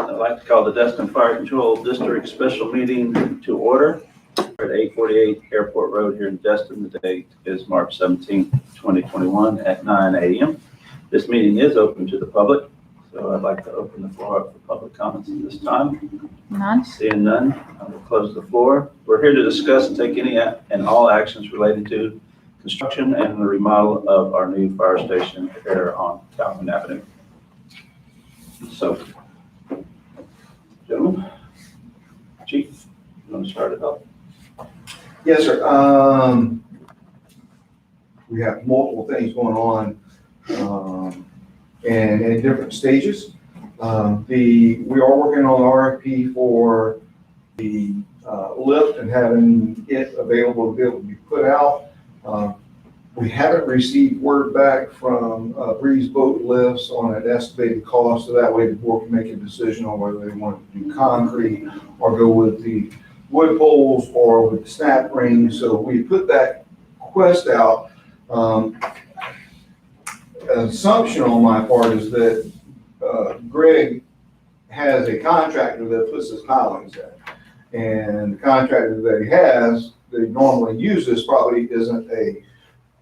I'd like to call the Destin Fire Control District Special Meeting to order at 848 Airport Road here in Destin. The date is March 17th, 2021 at 9 a.m. This meeting is open to the public, so I'd like to open the floor up for public comments at this time. None. Seeing none, I will close the floor. We're here to discuss and take any and all actions related to construction and the remodel of our new fire station here on Calvin Avenue. So, gentlemen, Chief, you want to start it off? Yes, sir. We have multiple things going on, and in different stages. We are working on an RFP for the lift and having it available to be able to be put out. We haven't received word back from Breeze Boat Lifts on an estimated cost, so that way the board can make a decision on whether they want to do concrete or go with the wood poles or with the snap rings. So we put that quest out. Assumption on my part is that Greg has a contractor that puts his pilings in, and the contractor that he has, they normally use this, probably isn't a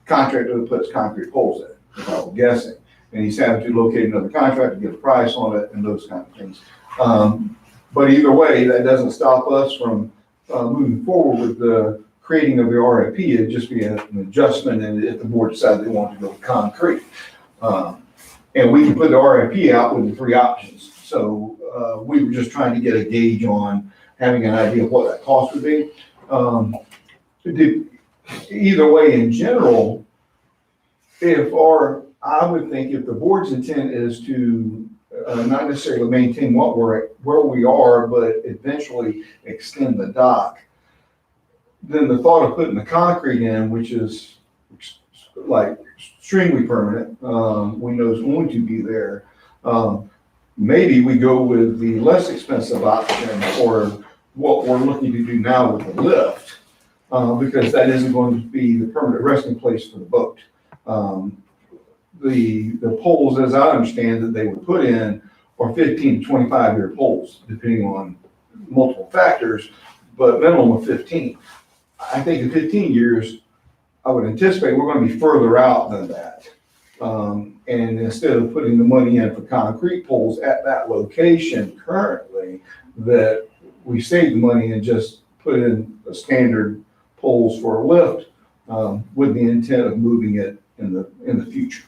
contractor that puts concrete poles in, I'm guessing. And he's having to locate another contractor, get a price on it, and those kind of things. But either way, that doesn't stop us from moving forward with the creating of the RFP. It'd just be an adjustment, and if the board decides they want to go with concrete. And we can put the RFP out with the three options. So we were just trying to get a gauge on having an idea of what that cost would be. Either way, in general, I would think if the board's intent is to not necessarily maintain where we are, but eventually extend the dock, then the thought of putting the concrete in, which is like extremely permanent, we know is going to be there. Maybe we go with the less expensive option, or what we're looking to do now with the lift, because that isn't going to be the permanent resting place for the boat. The poles, as I understand that they would put in, are 15 to 25 year poles, depending on multiple factors, but minimum of 15. I think in 15 years, I would anticipate we're going to be further out than that. And instead of putting the money in for concrete poles at that location currently, that we save the money and just put in a standard poles for a lift, with the intent of moving it in the future,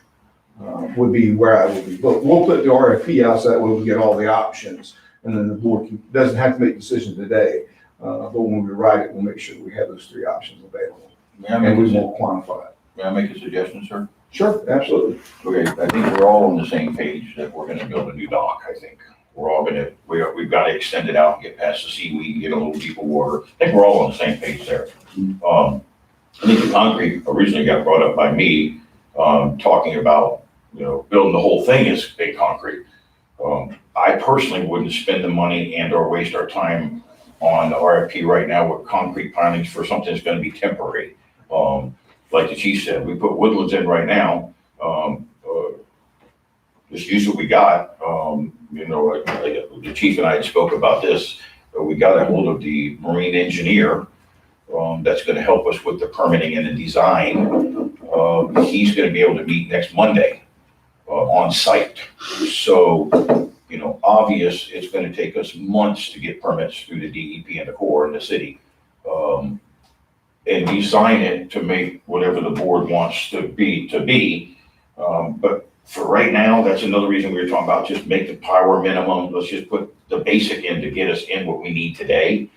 would be where I would be. But we'll put the RFP out so that way we get all the options, and then the board doesn't have to make decisions today. But when we write it, we'll make sure we have those three options available. And we won't quantify it. May I make a suggestion, sir? Sure, absolutely. Okay, I think we're all on the same page that we're gonna build a new dock, I think. We're all we've got to extend it out and get past the seaweed and get a little deeper water. I think we're all on the same page there. I think the concrete originally got brought up by me, talking about, building the whole thing as big concrete. I personally wouldn't spend the money and or waste our time on the RFP right now with concrete pilings for something that's gonna be temporary. Like the chief said, we put woodlands in right now. Just use what we got. The chief and I spoke about this. We got a hold of the marine engineer that's going to help us with the permitting and the design. He's going to be able to meet next Monday on site. So, obvious it's going to take us months to get permits through the DEP and the Corps in the city. And design it to make whatever the board wants to be. But for right now, that's another reason we were talking about, just make the power minimum. Let's just put the basic in to get us in what we need today.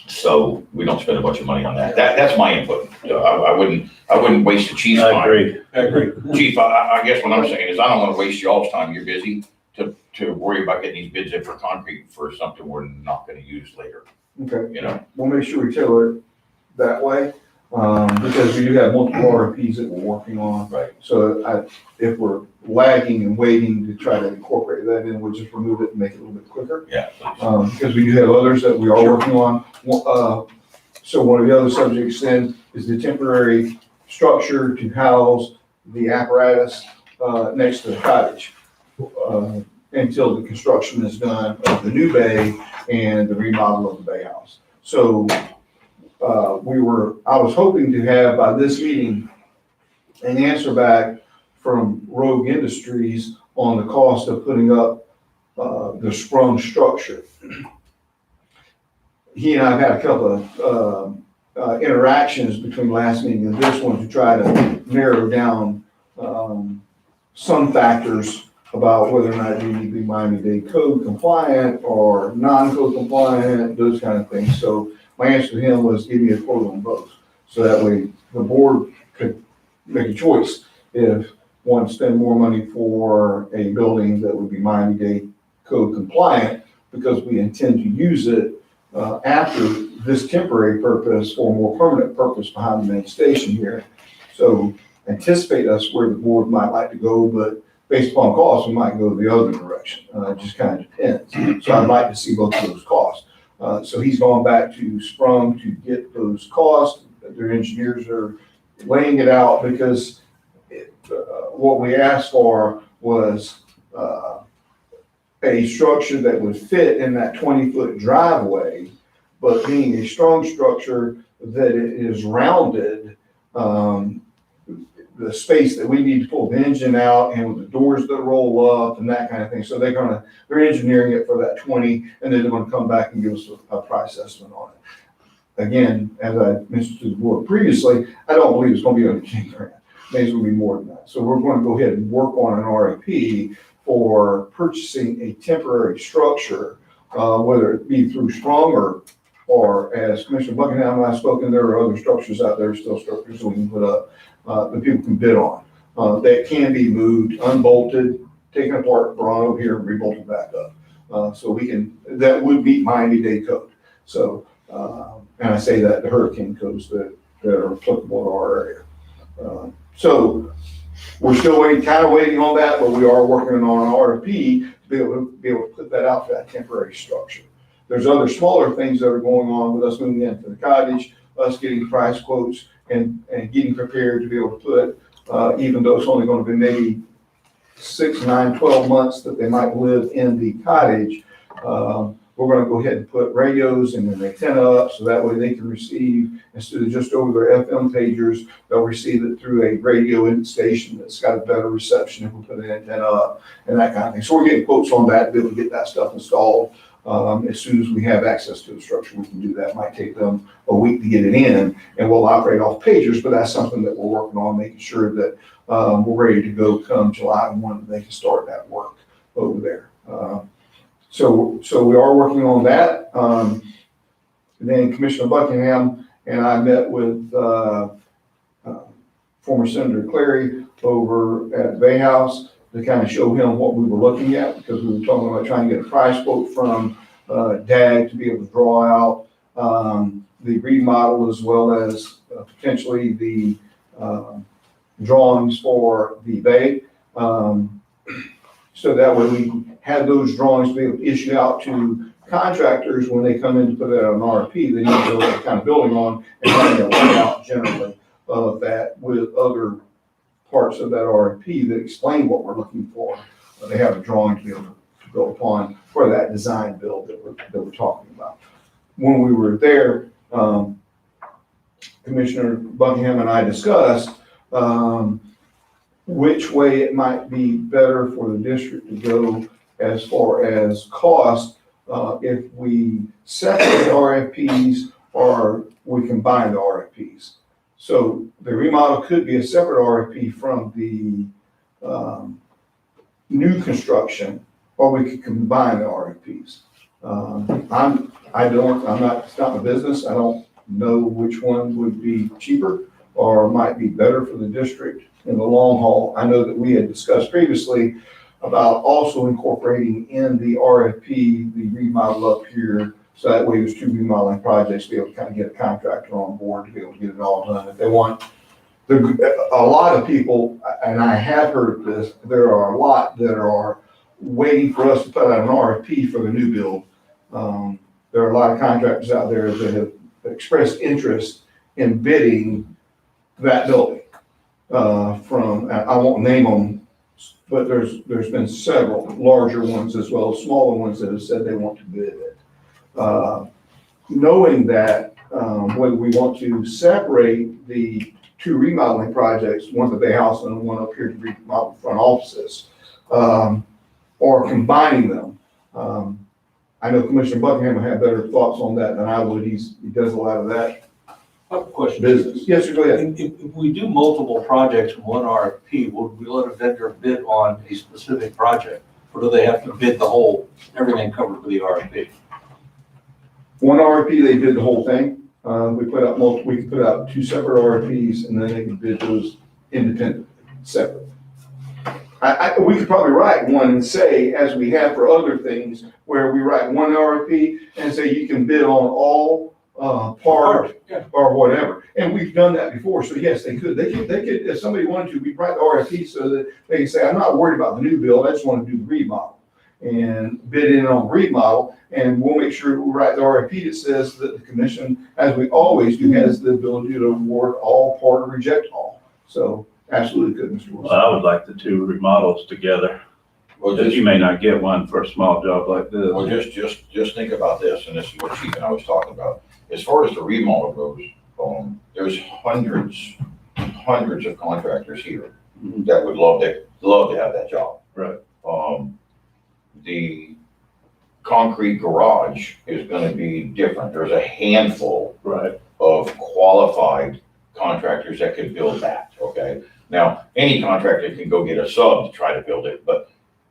So we don't spend a bunch of money on that. That's my input. I wouldn't waste the chief's time. I agree. Chief, I guess what I'm saying is I don't want to waste y'all's time. You're busy to worry about getting these bids in for concrete for something we're not going to use later. Okay. We'll make sure we tailor it that way, because we do have multiple RFPs that we're working on. Right. So if we're lagging and waiting to try to incorporate that in, we'll just remove it and make it a little bit quicker. Yeah. Because we do have others that we are working on. So one of the other subjects then is the temporary structure to house the apparatus next to the cottage. until the construction is done of the new bay and the remodel of the bay house. So I was hoping to have by this meeting an answer back from Rogue Industries on the cost of putting up the sprung structure. He and I have had a couple of interactions between last meeting and this one to try to narrow down some factors about whether or not you need to be Miami-Dade code compliant or non-code compliant, those kind of things. So my answer to him was give me a quote on both. So that way the board could make a choice if want to spend more money for a building that would be Miami-Dade code compliant because we intend to use it after this temporary purpose for a more permanent purpose behind the main station here. So anticipate us where the board might like to go, but based upon cost, we might go the other direction. It just kind of depends. So I'd like to see both of those costs. So he's gone back to Sprung to get those costs. Their engineers are laying it out because what we asked for was a structure that would fit in that 20-foot driveway, but being a strong structure that it is rounded, the space that we need to pull the engine out and with the doors that roll up and that kind of thing. So they're engineering it for that 20, and then they're gonna come back and give us a price estimate on it. Again, as I mentioned to the board previously, I don't believe it's gonna be under 10 grand. Maybe it's gonna be more than that. So we're gonna go ahead and work on an RFP for purchasing a temporary structure, whether it be through Sprung or as Commissioner Buckingham and I have spoken, there are other structures out there, still structures that we can put up, that people can bid on. That can be moved, unbolted, taken apart, brought over here and rebolted back up. So that would meet Miami-Dade code. So, and I say that the hurricane codes that are applicable to our area. So we're still kind of waiting on that, but we are working on an RFP to be able to put that out for that temporary structure. There's other smaller things that are going on with us moving into the cottage, us getting price quotes and getting prepared to be able to put, even though it's only going to be maybe 6, 9, 12 months that they might live in the cottage. We're going to go ahead and put radios and an antenna up so that way they can receive, instead of just over their FM pagers, they'll receive it through a radio in station that's got a better reception if we put an antenna up and that kind of thing. So we're getting quotes on that to be able to get that stuff installed. As soon as we have access to the structure, we can do that. It might take them a week to get it in, and we'll operate off pagers, but that's something that we're working on, making sure that we're ready to go come July 1, they can start that work over there. So we are working on that. Then Commissioner Buckingham and I met with former Senator Clary over at Bay House to kind of show him what we were looking at, because we were talking about trying to get a price quote from DAG to be able to draw out the remodel as well as potentially the drawings for the bay. So that way we have those drawings to be able to issue out to contractors when they come in to put that on an RFP. They need to know what kind of building on and having a layout generally of that with other parts of that RFP that explain what we're looking for. They have a drawing to be able to go upon for that design build that we're talking about. When we were there, Commissioner Buckingham and I discussed which way it might be better for the district to go as far as cost, if we separate RFPs or we combine the RFPs. So the remodel could be a separate RFP from the new construction, or we could combine the RFPs. It's not my business. I don't know which one would be cheaper or might be better for the district in the long haul. I know that we had discussed previously about also incorporating in the RFP, the remodel up here. So that way there's 2 remodeling projects to be able to kind of get a contractor on board to be able to get it all done. If they want, a lot of people, and I have heard of this, there are a lot that are waiting for us to put out an RFP for the new build. There are a lot of contractors out there that have expressed interest in bidding that building. I won't name them but there's been several larger ones as well as smaller ones that have said they want to bid it. Knowing that, whether we want to separate the two remodeling projects, one at the Bay House and one up here to remodel front offices, or combining them. I know Commissioner Buckingham will have better thoughts on that than I would. He does a lot of that I have a question. business. Yes, sir, go ahead. If we do multiple projects in one RFP, would we let a vendor bid on a specific project? Or do they have to bid the whole, everything covered with the RFP? One RFP, they did the whole thing. We could put out two separate RFPs and then they could bid those independently, separate. We could probably write one and say, as we have for other things, where we write one RFP and say you can bid on all, part or whatever. And we've done that before, so yes, they could, if somebody wanted to, we write the RFP so that they can say, I'm not worried about the new build, I just want to do the remodel. And bid in on remodel, and we'll make sure we write the RFP that says that the commission, as we always do, has the ability to award all, part, or reject all. So absolutely good, Mr. Wilson. Well, I would like the two remodels together, Well, because you may not get one for a small job like this. Well, just think about this, and this is what Chief and I was talking about. As far as the remodel goes, there's hundreds of contractors here Mhm. that would love to have that job. Right. The concrete garage is gonna be different. There's a handful Right. of qualified contractors that could build that, okay? Now, any contractor can go get a sub to try to build it, but,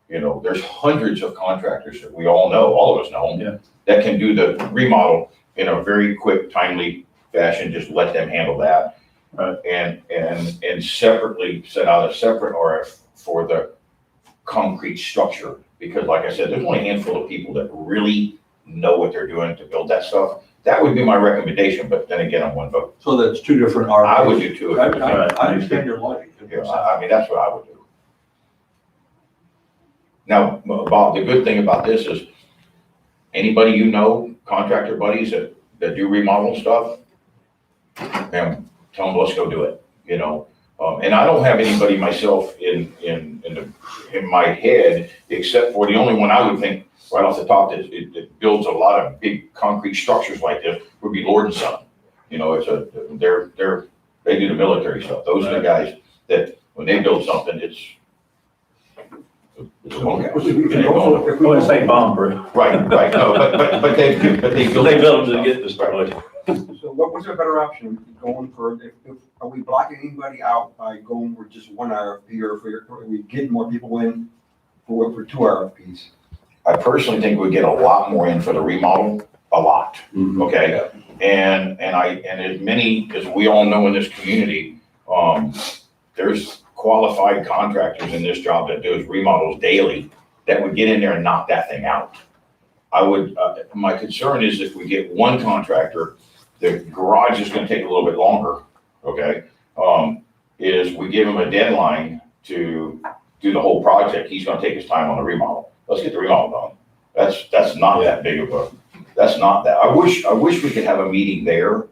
you know, there's hundreds of contractors that we all know, all of us know, Yeah. that can do the remodel in a very quick, timely fashion, just let them handle that. Right. And separately, set out a separate RF for the concrete structure, because like I said, there's only a handful of people that really know what they're doing to build that stuff. That would be my recommendation, but then again, I'm one vote. So that's two different RFPs. I would do too. I understand your logic. Yeah, I mean, that's what I would do. Now, Bob, the good thing about this is, anybody you know, contractor buddies that do remodel stuff, man, tell them, let's go do it, you know? And I don't have anybody myself in my head, except for the only one I would think right off the top that it builds a lot of big concrete structures like this would be Lord and Son. You know, they do the military stuff. Those are the guys that, when they build something, it's a long house. I wouldn't say bomb proof. Right, no, but they build. They build them to get destroyed. So what's a better option, going for, are we blocking anybody out by going with just one RFP, or if we get more people in for two RFPs? I personally think we get a lot more in for the remodel, a lot, Mhm. okay? And as many, as we all know in this community, there's qualified contractors in this job that does remodels daily that would get in there and knock that thing out. My concern is if we get one contractor, the garage is gonna take a little bit longer, okay? Is we give him a deadline to do the whole project, he's gonna take his time on the remodel. Let's get the remodel done. That's not that big of a, that's not that. I wish we could have a meeting there.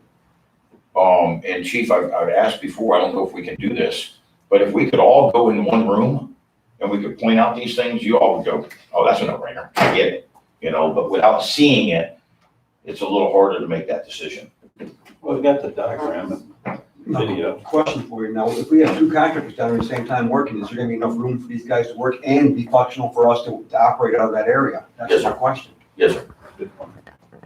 And Chief, I've asked before, I don't know if we can do this, but if we could all go in one room and we could point out these things, you all would go, oh, that's a no-brainer, I get it, you know, but without seeing it, it's a little harder to make that decision. Well, we got the diagram and video. Question for you now, if we have two contractors down at the same time working, is there gonna be enough room for these guys to work and be functional for us to operate out of that area? Yes, That's sir. my question. Yes, sir.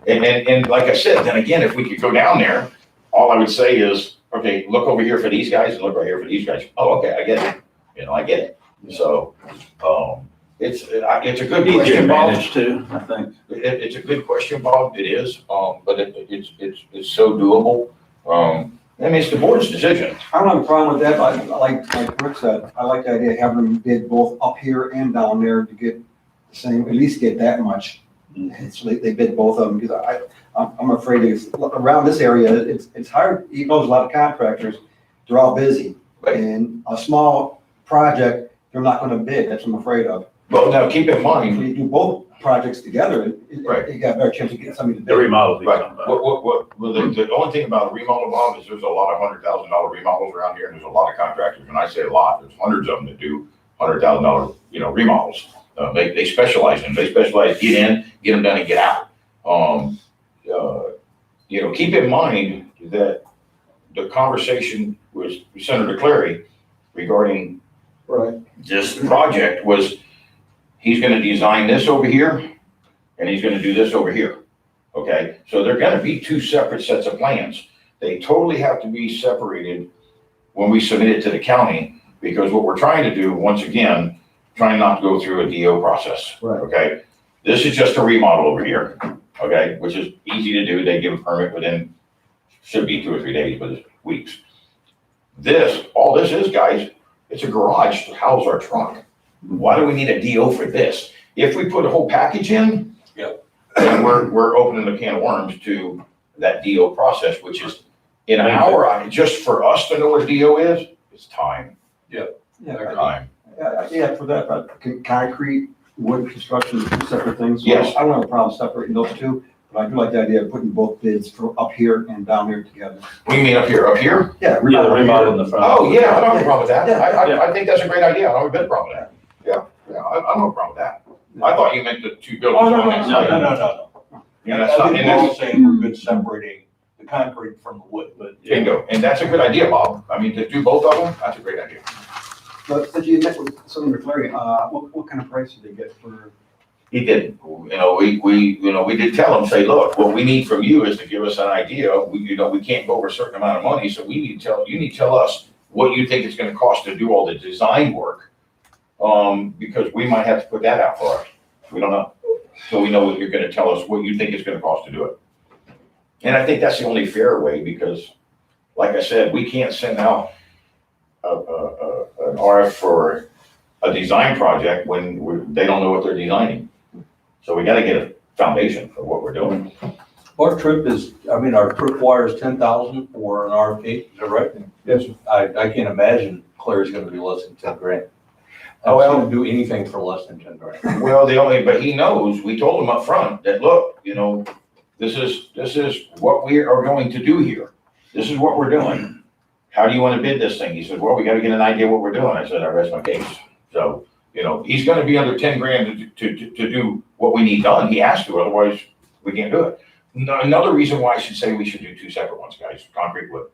And like I said, then again, if we could go down there, all I would say is, okay, look over here for these guys and look right here for these guys. Oh, okay, I get it. You know, I get it. So, it's a good Easier to question, Bob. manage too, I think. It's a good question, Bob. It is, but it's so doable. I mean, it's the board's decision. I don't have a problem with that, but like Rick said, I like the idea of having them bid both up here and down there to get the same, at least get that much. So they bid both of them, because I'm afraid around this area, it's hard, even though there's a lot of contractors, they're all busy. Right. And a small project, they're not gonna bid, that's what I'm afraid of. Well, now keep in If mind, you do both projects together, Right. you got a better chance of getting somebody to The bid. remodel. he's right, talking about. well, the only thing about a remodel, Bob, is there's a lot of $100,000 remodels around here, and there's a lot of contractors. When I say a lot, there's hundreds of them that do $100,000, remodels. They specialize in, get in, get them done and get out. Keep in mind that the conversation with Senator Clary regarding Right. this project was, he's gonna design this over here, and he's gonna do this over here, okay? So they're gonna be two separate sets of plans. They totally have to be separated when we submit it to the county, because what we're trying to do, once again, trying not to go through a DO process, Right. okay? This is just a remodel over here, okay, which is easy to do. They give a permit within, should be 2 or 3 days, but it's weeks. All this is, guys, it's a garage to house our truck. Why do we need a DO for this? If we put a whole package in, then we're opening a can of worms to that DO process, which is in an hour, just for us to know what a DO is, it's time. Yeah, Time. yeah, for that, but concrete, wood construction, two separate things. So Yes. I don't have a problem separating those two, but I do like the idea of putting both bids for up here and down here together. What do you mean up here? Up here? Yeah. Yeah, the remodel in the front. Oh, yeah, I don't have a problem with that. Yeah. I think that's a great idea. I don't have a problem with that. Yeah, I don't have a problem with that. I thought you meant the two buildings Oh, no, on that no, side. No. Yeah, that's not, I think and we're all that's, saying we're good separating the concrete from the wood, but. bingo, and that's a good idea, Bob. I mean, to do both of them, that's a great idea. But you met with Senator Clary, what kind of price did they get for? He did, we did tell him, say, look, what we need from you is to give us an idea. We can't go over a certain amount of money, so you need to tell us what you think it's gonna cost to do all the design work. Because we might have to put that out for us. We don't know. So we know what you're gonna tell us, what you think it's gonna cost to do it. And I think that's the only fair way, because like I said, we can't send out an RF for a design project when they don't know what they're designing. So we gotta get a foundation for what we're doing. Our trip wire is 10,000 for an RFP, is that right? Yes, sir. I can't imagine Claire's gonna be less than 10 grand. Oh, I well. wouldn't do anything for less than 10 grand. Well, but he knows, we told him up front that, look, this is what we are going to do here. This is what we're doing. How do you want to bid this thing? He said, well, we got to get an idea what we're doing. I said, I rest my case. So, he's going to be under 10 grand to do what we need done. He has to, otherwise we can't do it. Another reason why I should say we should do two separate ones, guys, concrete wood.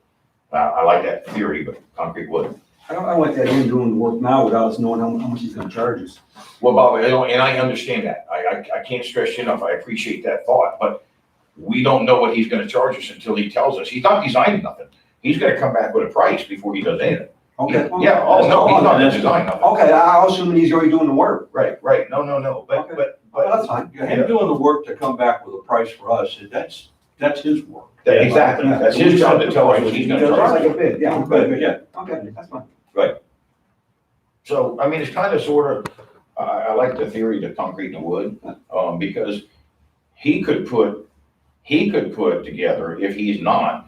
I like that theory, but concrete wood. I don't like that him doing the work now without us knowing how much he's gonna charge us. Well, Bob, and I understand that. I can't stress you enough. I appreciate that thought, but we don't know what he's gonna charge us until he tells us. He's not designing nothing. He's gonna come back with a price before he does anything. Okay. Yeah, oh, no, he's not gonna design nothing. Okay, I was assuming he's already doing the work. Right, no, Okay. but, That's fine. Him doing the work to come back with a price for us, that's his work. exactly, that's his job to tell us what he's gonna Just charge. like a bid, yeah, But, yeah. okay, that's fine. So, I mean, it's kind of sort of, I like the theory of concrete and wood, because he could put together, if he's not,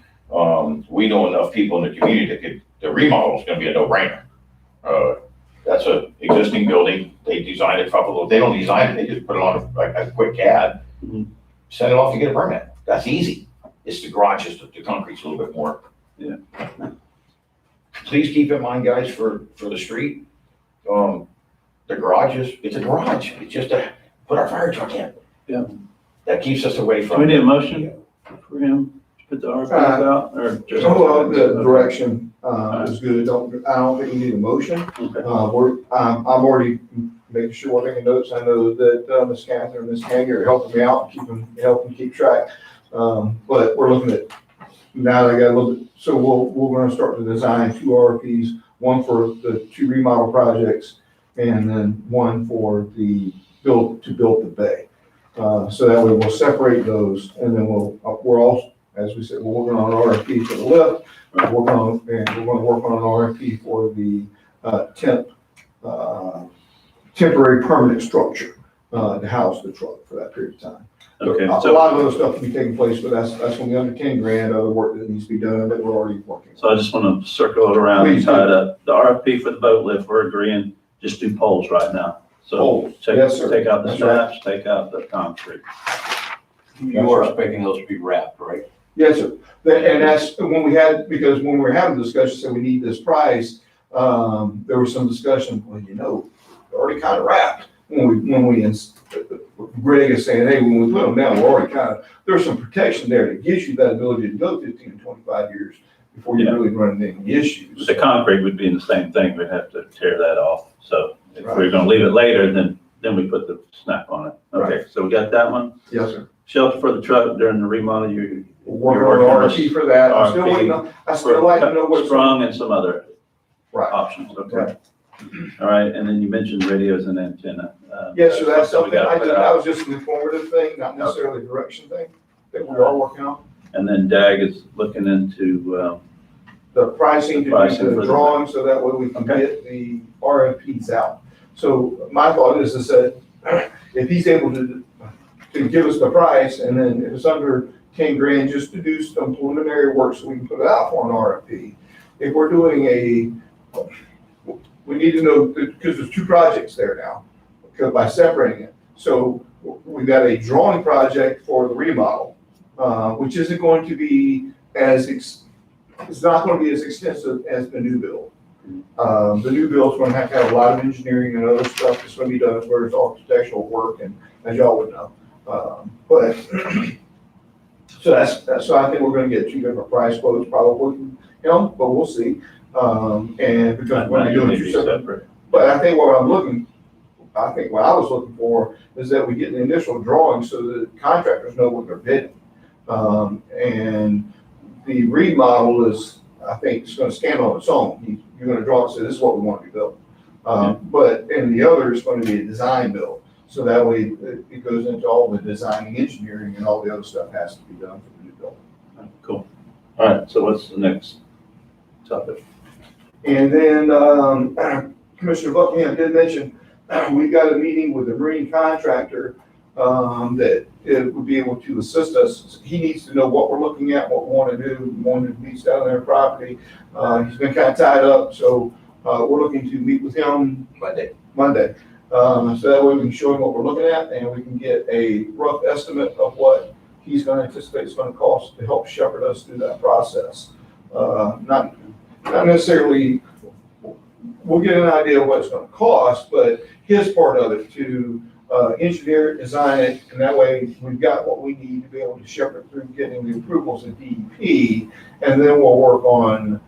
we know enough people in the community that the remodel is gonna be a no-brainer. That's a existing building, they designed it they don't design it, they just put it on a quick CAD, send it off to get a permit, that's easy. It's the garages, the concrete's a little bit more. Yeah. Please keep in mind, guys, for the street, the garages, it's a garage, it's just to put our fire truck in. Yeah. That keeps us away Do from. we need a motion for him to put the RFPs out, or just? The direction, is good. I don't think we need a motion. Okay. I'm already making sure we're making notes. I know that, Ms. Catherine and Ms. Hager are helping me out, helping keep track. But we're looking at, now that I got a little bit, so we're gonna start to design 2 RFPs, one for the 2 remodel projects, and then one for the build the bay. So that way we'll separate those, and then we're also, as we said, we're working on an RFP for the lift, we're gonna work on an RFP for the, temporary permanent structure, to house the truck for that period of time. Okay, A lot so, of other stuff will be taking place, but that's gonna be under 10 grand, other work that needs to be done that we're already working on. so I just want to circle it around and Please tie do. it up. The RFP for the boat lift, we're agreeing, just do poles right now. So Poles, take yes, sir. take out the That's right. straps, take out the concrete. You are expecting those to be wrapped, right? Yes, sir. And that's when we were having the discussion, said we need this price. there was some discussion, well, they're already kind of wrapped. Greg is saying, hey, when we put them down, we're already there's some protection there that gives you that ability to go 15 and 25 years before you really run into any issues. The concrete would be in the same thing. We'd have to tear that off. So if Right. we're gonna leave it later, then we put the snap on it. Okay, Right. so we got that one. Yes, sir. Shelter for the truck during the remodel, you're Working on the RFP for that. I'm still waiting on, I still like to know what's. Sprung and some other Right. options. Okay. Right. All right, and then you mentioned radios and antenna. Yes, so that's we something, gotta put that out. was just an informative thing, not necessarily a direction thing that we are working on. And then DAG is looking into, The pricing to Pricing do for the the- drawing, so that way we can Okay. get the RFPs out. So my thought is that if he's able to give us the price, and then if it's under 10 grand, just to do some preliminary work so we can put it out for an RFP. If we're doing we need to know, because there's 2 projects there now, because by separating it. So we've got a drawing project for the remodel, which isn't going to be it's not going to be as extensive as the new build. The new build's going to have a lot of engineering and other stuff that's going to be done as far as architectural work, and as y'all would know. But so I think we're going to get 2 different price quotes probably, but we'll see. And because we're doing maybe 2 separate. separate. But I think what I was looking for is that we get the initial drawing so that contractors know what they're bidding. And the remodel is, I think, it's gonna stand on its own. You're gonna draw and say, this is what we want to be built. But in the other, it's going to be a design build. So that way it goes into all the designing, engineering, and all the other stuff has to be done for the new building. Cool. All right, so what's the next topic? And then Commissioner Buckingham did mention, we got a meeting with a marine contractor that it would be able to assist us. He needs to know what we're looking at, what we want to do, we want to lease down their property. He's been kind of tied up, so we're looking to meet with him Monday. So that way we can show him what we're looking at, and we can get a rough estimate of what he's going to anticipate it's going to cost to help shepherd us through that process. Not necessarily, we'll get an idea of what it's going to cost, but his part of it to engineer it, design it, and that way we've got what we need to be able to shepherd through getting the approvals at DEP, and then we'll work on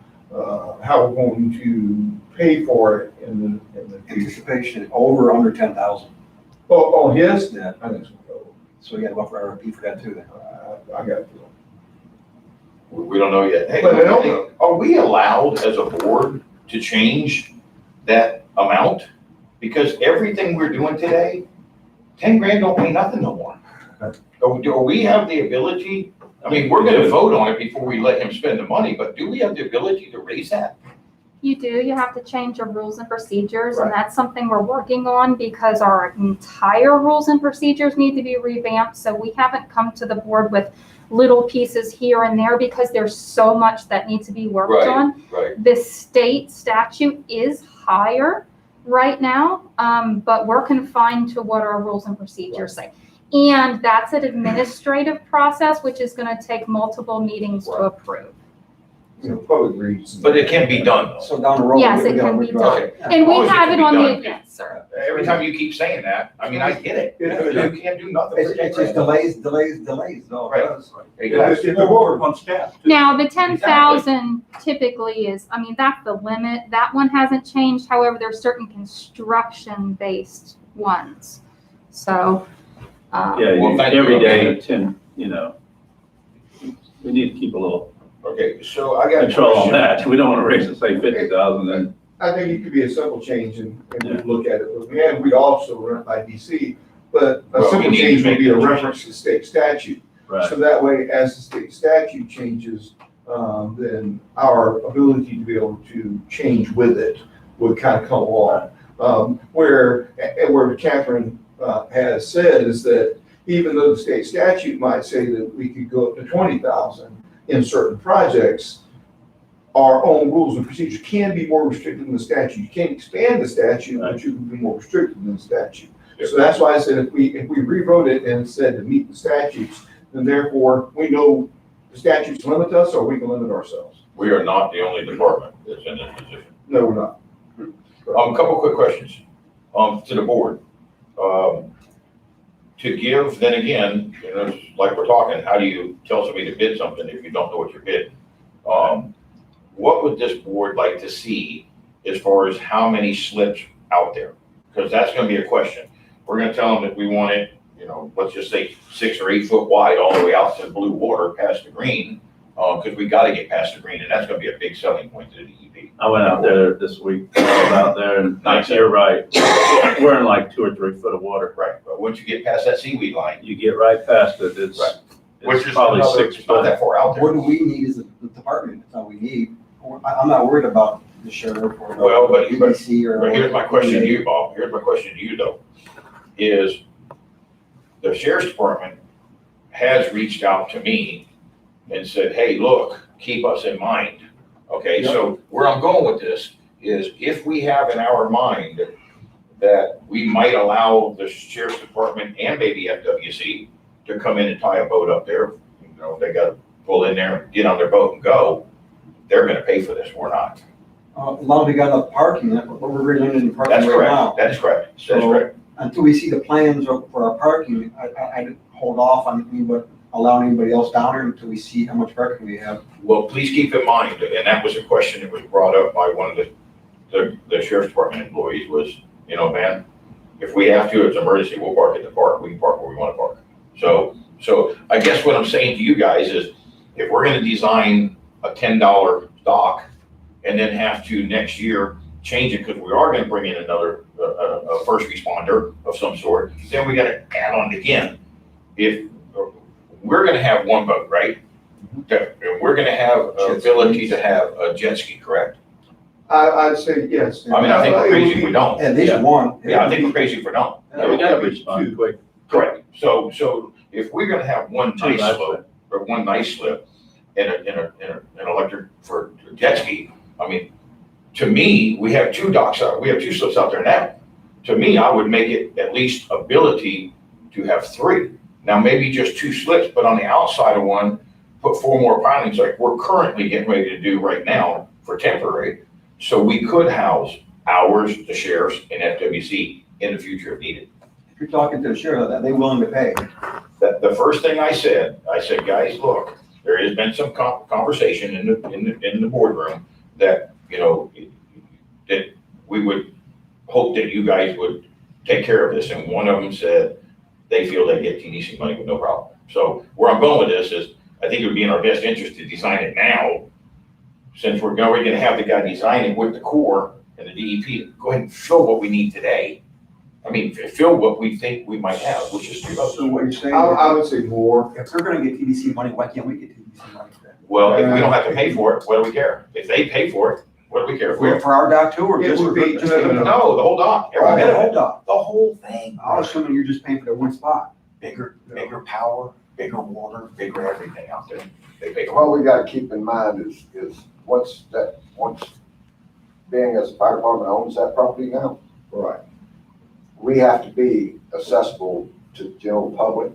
how we're going to pay for it in the future. Anticipation over under 10,000. Oh, his? Yeah. I think so. So we got to go for RFP for that too then. I got it. We don't know yet. Hey, But I don't- are we allowed as a board to change that amount? Because everything we're doing today, 10 grand don't mean nothing no more. Do we have the ability, I mean, we're gonna vote on it before we let him spend the money, but do we have the ability to raise that? You do, you have to change your rules and procedures, and Right. that's something we're working on because our entire rules and procedures need to be revamped, so we haven't come to the board with little pieces here and there because there's so much that needs to be worked Right. on. Right. The state statute is higher right now, but we're confined to what our rules and procedures say. And that's an administrative process, which is gonna take multiple meetings to Right. approve. Public reasons. But it can be done though. So down the road. Yes, we it gotta can be withdraw done. it. And we long as it have can it be on the done. agenda, sir. Every time you keep saying that, I mean, I get it. You can't do nothing. for 10 It's just grand. delays, no. Right. If Exactly. the board, on staff. too. Now, the 10,000 typically is, I mean, that's the limit. That one hasn't changed. However, there's certain construction-based ones. So, Yeah, Well, thank every you. day, 10, we need to keep a little Okay, so I got a control on question. that. We don't want to raise it, say 50,000 and, I think it could be a simple change and we'd look at it. We'd also run it by DC, but a Well, simple we need to change would make be a that change. reference to state statute. right. So that way, as the state statute changes, then our ability to be able to change with it would kind of come along. Where Catherine has said is that even though the state statute might say that we could go up to 20,000 in certain projects, our own rules and procedures can be more restricted than the statute. You can't expand the statute, but you can be more restricted than the statute. So that's why I said if we rewrote it and said to meet the statutes, then therefore we know the statutes limit us or we can limit ourselves. we are not the only department that's in this position. No, we're not. A couple quick questions, to the board. To give, then again, you know, like we're talking, how do you tell somebody to bid something if you don't know what you're bidding? What would this board like to see as far as how many slips out there? Because that's gonna be a question. We're gonna tell them that we want it, you know, let's just say 6 or 8 foot wide all the way out to the blue water past the green, because we gotta get past the green, and that's gonna be a big selling point to the DEP. I went out there this week, I was out there, and Nice. you're right. We're in like 2 or 3 foot of water. Right, but once you get past that seaweed line, You get right past it, Right. it's which is probably another, 6 it's not foot. that far out What there. do we need as a department? That's all we need. I'm not worried about the sheriff or Well, but- the UBC or. But here's my question to you, Bob, here's my question to you though, is the sheriff's department has reached out to me and said, hey, look, keep us in mind. Okay, so where I'm going with this is if we have in our mind that we might allow the sheriff's department and maybe FWC to come in and tie a boat up there, you know, they gotta pull in there, get on their boat and go, they're gonna pay for this, we're not. As long as we got enough parking, but we're really limited in parking That's right correct, now. that is correct, that is So- correct. Until we see the plans for our parking, I'd hold off on allowing anybody else down there until we see how much parking we have. Well, please keep in mind, and that was a question that was brought up by one of the sheriff's department employees was, you know, man, if we have to, it's an emergency, we'll park at the park, we can park where we wanna park. So I guess what I'm saying to you guys is, if we're gonna design a $10 dock and then have to next year change it, because we are gonna bring in another, a first responder of some sort, then we gotta add on again. If, we're gonna have one boat, right? And we're gonna have Jet ability skis. to have a jet ski, correct? I'd say yes. I mean, I think we're crazy if we don't. At least Yeah. one. Yeah, I think we're crazy if we don't. Yeah, we gotta respond quick. Correct. So if we're gonna have one Two nice nice slope, or one nice slip, and an electric for jet ski, I mean, to me, we have 2 docks out, we have 2 slips out there now. To me, I would make it at least ability to have 3. Now, maybe just 2 slips, but on the outside of one, put 4 more pilings like we're currently getting ready to do right now for temporary. So we could house ours, the sheriff's, and FWC in the future if needed. If you're talking to the sheriff, are they willing to pay? The first thing I said, guys, look, there has been some conversation in the boardroom that, you know, that we would hope that you guys would take care of this. And one of them said they feel they get TDC money with no problem. So where I'm going with this is, I think it would be in our best interest to design it now, since we're going to have the guy design it with the Corps and the DEP, go ahead and fill what we need today. I mean, fill what we think we might have, which is 3 boats. So what you're saying, I would say more. if they're gonna get TDC money, why can't we get TDC money for that? Well, if we don't have to pay for it, what do we care? If they pay for it, what do we care for? For our dock too, or It just? would be- No, the whole dock, every Right, bit the of whole it, dock. the whole thing. I was assuming you're just paying for the one spot. Bigger power, bigger water, bigger everything out there. They pay for What we gotta keep in mind is once being as the fire department owns that property now, Right. we have to be accessible to the general public.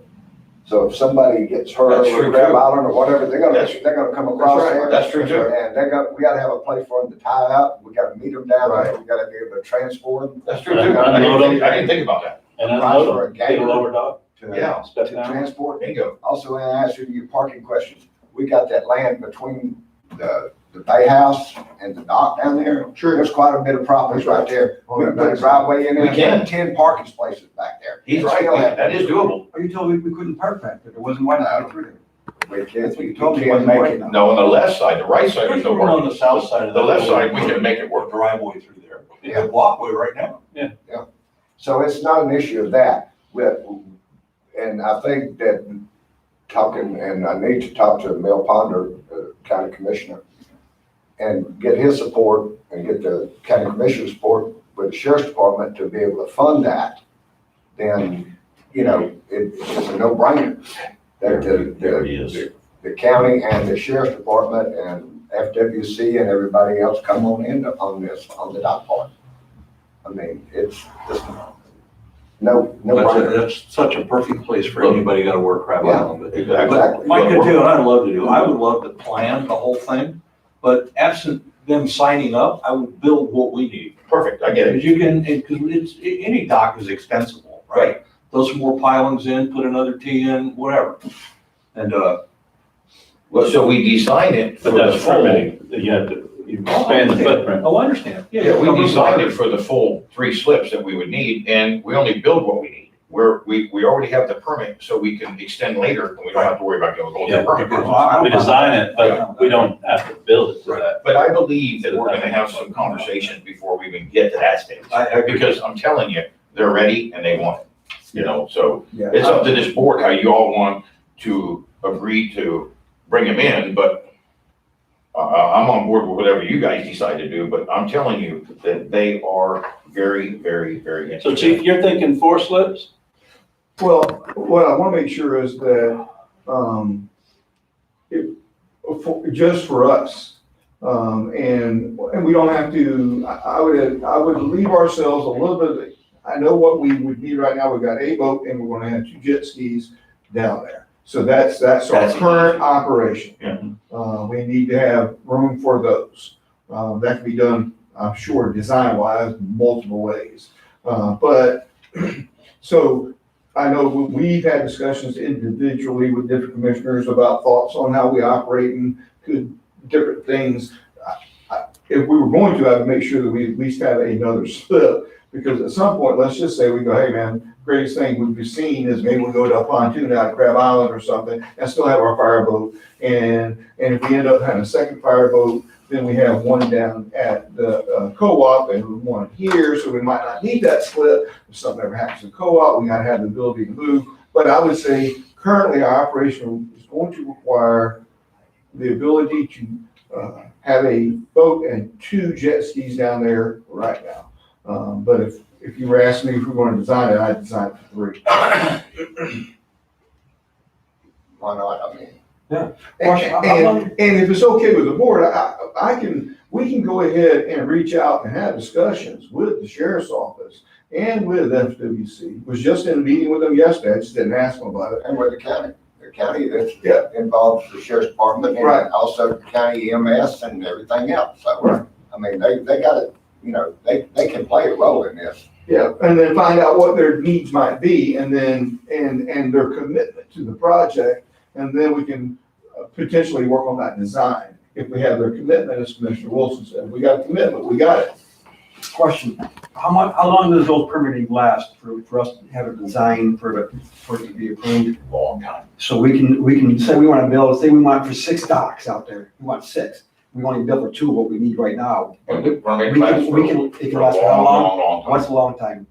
So if somebody gets hurt That's over true, Crab too. Island or whatever, they're gonna come across right. there. That's true, too. And we gotta have a place for them to tie up, we gotta meet them down there, we gotta be able to transport them. That's true too. I didn't think about that. And then Right, or a lower, get a gator lower dock, Yeah. step To down. transport. Bingo. Also, in answer to your parking questions, we got that land between the Bay House and the dock down there. Sure. There's quite a bit of property right there. We can put a driveway in there. We can. 10 parking spaces back there. He's And right, still have- that is doable. Oh, you told me we couldn't park back there, there wasn't wide enough to get through there. We can't, That's what you we told me, can't wasn't make right it. now. No, on the left side, the right side, there's There's no no on parking. the south side of The that. left side, we can make it work. Driveway through there. Yeah. A walkway right now. So it's not an issue of that. And I think that and I need to talk to Mel Ponder, county commissioner, and get his support and get the county commissioner's support with the sheriff's department to be able to fund that. Then, you know, it's a no-brainer. That There it is. the county and the sheriff's department and FWC and everybody else come on in on the dock part. I mean, it's just no-brainer. That's such a perfect place for anybody gotta work Crab Yeah. Island. But Exactly. Exactly. Mike could do what I'd love to do. I would love to plan the whole thing, but absent them signing up, I would build what we need. Perfect, I get it. Because you can, because any dock is extensible, right? Throw some more pilings in, put another T in, whatever. And, Well, so we design it for But the that's full. permitting, you have to expand the footprint. Oh, I understand. Yeah, we designed it for the full 3 slips that we would need, and we only build what we need. We already have the permit, so we can extend later, and we don't have to worry about going through the permit process. We design it, but we don't have to build it to that. But I believe that we're gonna have some conversations before we even get to that stage. Because I'm telling you, they're ready and they want it, you know, so Yeah. it's up to this board how you all want to agree to bring them in, but I'm on board with whatever you guys decide to do, but I'm telling you that they are very, very, very So interested. Chief, you're thinking 4 slips? Well, what I want to make sure is that, just for us, and we don't have to, I would leave ourselves a little bit, I know what we would need right now, we've got a boat and we're gonna have 2 jet skis down there. So that's our That's current operation. Yeah. We need to have room for those. That can be done, I'm sure, design-wise, multiple ways. But, so, I know we've had discussions individually with different commissioners about thoughts on how we operate and could, different things. If we were going to, I would make sure that we at least have another slip, because at some point, let's just say we go, hey, man, greatest thing we've seen is maybe we'll go to a pontoon out at Crab Island or something and still have our fireboat. And if we end up having a second fireboat, then we have one down at the co-op and one here, so we might not need that slip. If something ever happens to co-op, we gotta have the ability to move. But I would say currently our operation is going to require the ability to have a boat and 2 jet skis down there right now. But if you were asking me if we were gonna design it, I'd design it for 3. Why not? I mean, And if it's okay with the board, we can go ahead and reach out and have discussions with the sheriff's office and with FWC. Was just in a meeting with them yesterday, I just didn't ask them about it. and with the county that's Yeah. involves the sheriff's department Right. and also the county EMS and everything else. So, Right. I mean, they got it, you know, they can play a role in this. Yeah, and then find out what their needs might be and then, and their commitment to the project. And then we can potentially work on that design. If we have their commitment, as Commissioner Wilson said, we got a commitment, we got it. Question, how long does those permitting last for us to have a design for it to be approved? Long time. So we can say we want to build, say we want for 6 docks out there, we want 6. We only built for 2 what we need right now. And we're gonna make We plans can, for we can, it for can a last for how long? long time. What's a long time?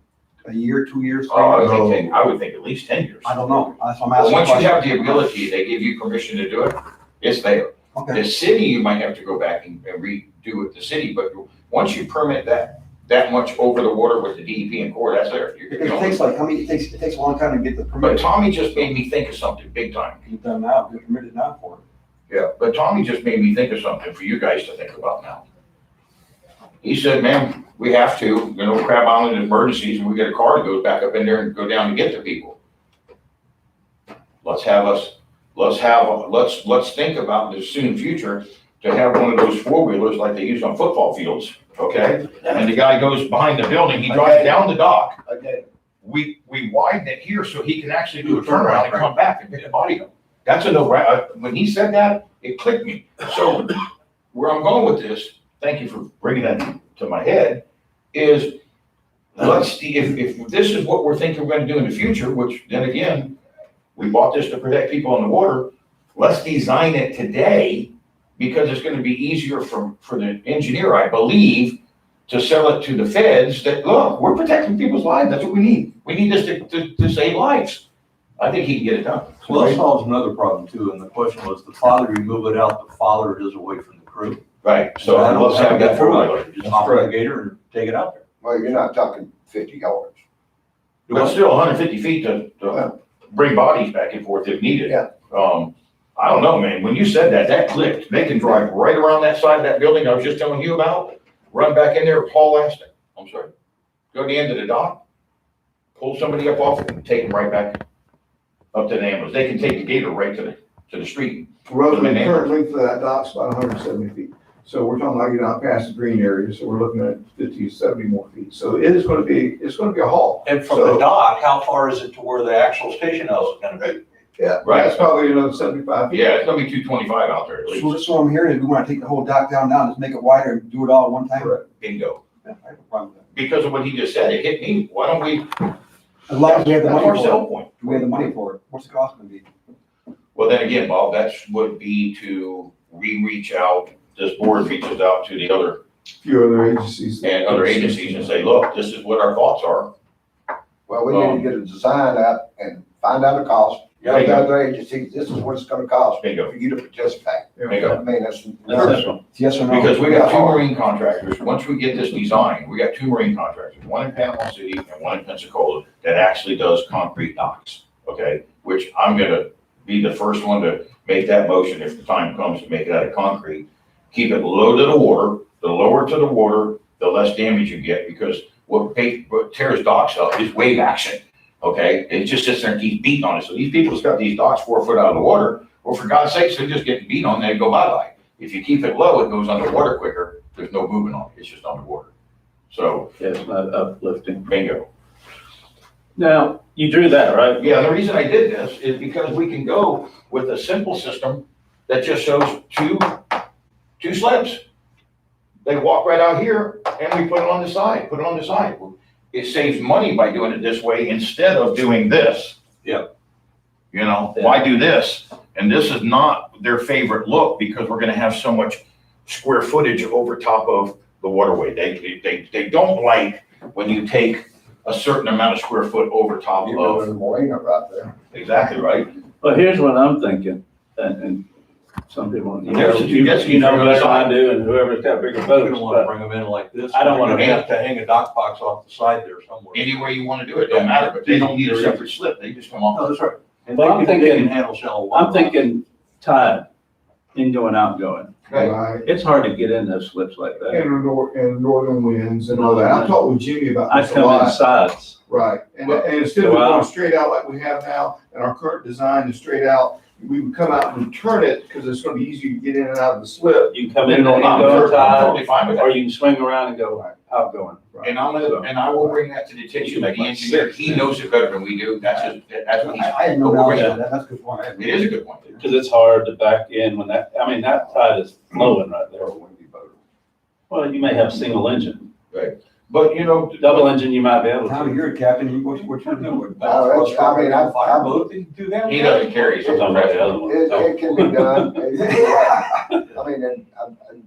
A year, 2 years? 3 I years? would think, I would think at least 10 years. I don't know, that's what I'm But asking. once you questions. have the ability, they give you permission to do it, it's there. Okay, The city, you might have to go back and redo it, the city, but once you permit that much over the water with the DEP and Corps, that's there. You it know. takes like, it takes a long time to get the But permit. Tommy just made me think of something big time. You've done now, you're permitted now for it. Yeah, but Tommy just made me think of something for you guys to think about now. He said, man, we have to, you know, Crab Island emergencies, and we get a car that goes back up in there and go down to get the people. Let's think about in the soon future to have one of those 4-wheelers like they use on football fields, okay? And the guy goes behind the building, he drives down the dock. Okay. We widen it here so he can actually do a turnaround and come back and pick the body up. That's a no, when he said that, it clicked me. So where I'm going with this, thank you for bringing that to my head, is if this is what we're thinking we're gonna do in the future, which then again, we bought this to protect people on the water, let's design it today because it's gonna be easier for the engineer, I believe, to sell it to the feds that, look, we're protecting people's lives, that's what we need. We need this to save lives. I think he can get it done. Well, that solves another problem too, and the question was the farther you move it out, the farther it is away from the crew. Right, so I don't let's have that for for Just hop in the gator and take it out there. Well, you're not talking 50 yards. But still 150 feet to bring bodies back and forth if needed. Yeah. I don't know, man, when you said that clicked. They can drive right around that side of that building I was just telling you about, run back in there, haul ass, I'm sorry, go to the end of the dock, pull somebody up off it and take them right back up to the ambulance. They can take the gator right to the street. Roughly, the current length of that dock's about 170 feet. So we're talking about, past the green area, so we're looking at 50, 70 more feet. So it is gonna be, it's gonna be a haul. And from So- the dock, how far is it to where the actual station house is gonna be? Yeah, Right. that's probably another 75 feet. Yeah, it's gonna be 225 out there at So least. that's what I'm hearing, is we wanna take the whole dock down, just make it wider and do it all at one time. Correct. Bingo. Yeah, I have no problem with Because of what he just said, it hit me. Why don't we, that. As long as we have the that's money our for sell it. point. We have the money for it. What's the cost gonna be? Well, then again, Bob, that would be to reach out, this board reaches out to the other, Few other agencies. and other agencies and say, look, this is what our thoughts are. Well, we need to get a design out and find out the cost. Yeah, Tell the yeah. other agencies, this is what it's gonna cost Bingo. for you to participate. Bingo. I mean, that's. That's simple. Yes or no? Because we got two marine contractors, once we get this design, we got two marine contractors, one in Panama City and one in Pensacola, that actually does concrete docks, okay? Which I'm gonna be the first one to make that motion if the time comes to make it out of concrete. Keep it low to the water, the lower to the water, the less damage you get, because what tears docks up is wave action, okay? It just sits there and keeps beating on it, so these people that's got these docks 4 foot out of the water, well, for God's sakes, they're just getting beat on, they go bye-bye. If you keep it low, it goes underwater quicker, there's no movement on it, it's just underwater. So, Yeah, it's not uplifting. bingo. Now, you drew that, right? Yeah, the reason I did this is because we can go with a simple system that just shows two slabs. They walk right out here and we put it on the side, It saves money by doing it this way instead of doing this. Yep. You know, why do this? And this is not their favorite look because we're gonna have so much square footage over top of the waterway. They don't like when you take a certain amount of square foot over top You know, of, there's a marina right there. exactly right. Well, here's what I'm thinking, and some people, There's a suggestion you know from the better than I side. do, and whoever's got bigger We boats, don't wanna but bring them in like this. I don't wanna- We're gonna have to hang a dock box off the side there somewhere. Any way you wanna do it, don't matter, but they don't need a separate slip, they just come off. No, that's right. And Well, they I'm can, they thinking- can handle shallow water. I'm thinking tide, ingoing, outgoing. Right. It's hard to get in those slips like that. And northern winds and all that. I talked with Jimmy about I this a come in lot. sides. Right, and instead of going straight out like we have now, and our current design is straight out, we would come out and turn it, because it's gonna be easier to get in and out of the slip. You can come in I'm and go I'm tide, totally fine with or that. you can swing around and go outgoing. And I will bring that to the attention of the engineer, he knows it better than we do, that's what he's. I have no knowledge of that. That's a good point. It is a good point. Because it's hard to back in when that tide is flowing right there. Well, you may have single engine. But, you know. Double engine, you might be able Tommy, to. you're a captain, what you doing? No, that's- I mean, I- Fireboat, they can do that. He doesn't carry, so I'm talking about the other one. It can be done. I mean, and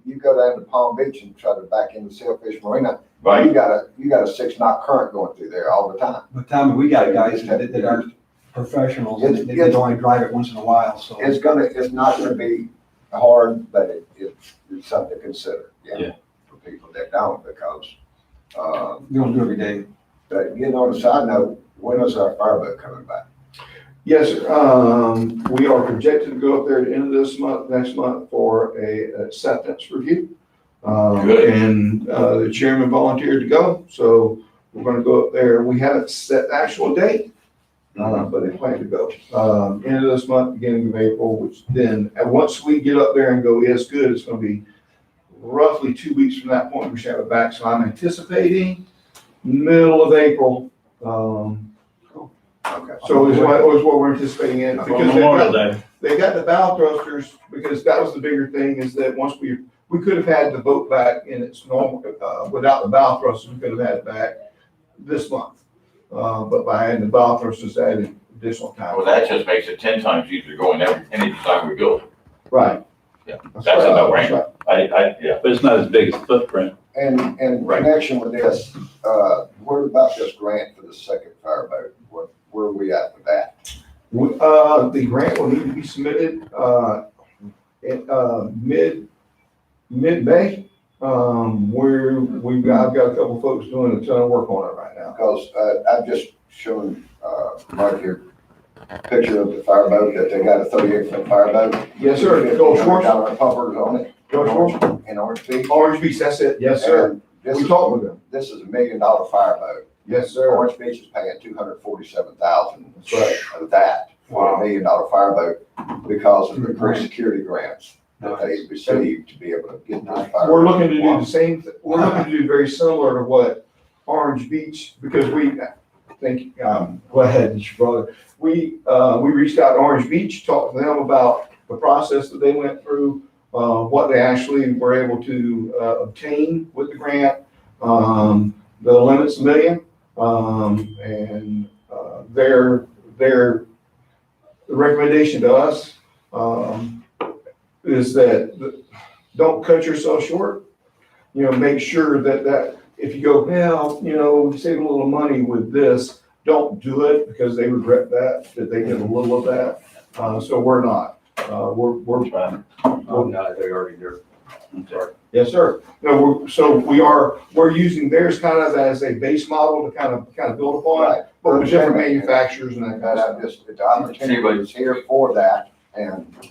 you go down to Palm Beach and try to back into Sailfish Marina, Right, you got a 6 knot current going through there all the time. But Tommy, we got guys that are professionals, and they only drive it once in a while, so. It's not gonna be hard, but it's something to consider, Yeah. for people that don't, because, We don't do it every day. but getting on a side note, when is our fireboat coming back? Yes, sir. We are projected to go up there at the end of this month, next month, for a acceptance review. Good. And the chairman volunteered to go, so we're gonna go up there. We haven't set the actual date, but they plan to go. End of this month, beginning of April, which then, and once we get up there and go, it's good, it's gonna be roughly 2 weeks from that point, we should have it back. So I'm anticipating middle of April. Okay. So is what we're anticipating in. On Because Memorial Day. they got the bow thrusters, because that was the bigger thing, is that once we could have had the boat back in its normal, without the bow thrusters, we could have had it back this month. But by adding the bow thrusters, added additional time. well, that just makes it 10 times easier going any time we build. Right. Yeah, That's that's a right. no-brainer. Yeah. But it's not as big as footprint. And in Right. connection with this, what about this grant for the second fireboat? Where are we at with that? The grant will need to be submitted, in, mid-May. I've got a couple folks doing a ton of work on it right now. Because I've just shown Mike here a picture of the fireboat, that they got a 38-foot fireboat. Yes, sir. Go Schwartz. $1,500 pumpers on it. Go Schwartz. In Orange Beach. Orange Beach, that's it. Yes, sir. And this We is- talked with them. This is $1 million fireboat. Yes, sir. Orange Beach is paying $247,000 That's right. of that for Wow. $1 million fireboat because of the crew security grants. that they received to be able to get this fire. We're looking to do the same, we're looking to do very similar to what Orange Beach, because we, I think, go ahead, Mr. Brother. We reached out to Orange Beach, talked to them about the process that they went through, what they actually were able to obtain with the grant. The limit's $1 million, and their recommendation to us is that don't cut yourself short. You know, make sure that if you go, well, you know, we save a little money with this, don't do it because they regret that they get a little of that. So we're not. We're Trying. Oh, no, they already do. Sorry. yes, sir. No, we're using theirs kind of as a base model to kind of build upon, Right. but with different manufacturers and that kind And of I stuff. just, the opportunity is here for that, and, you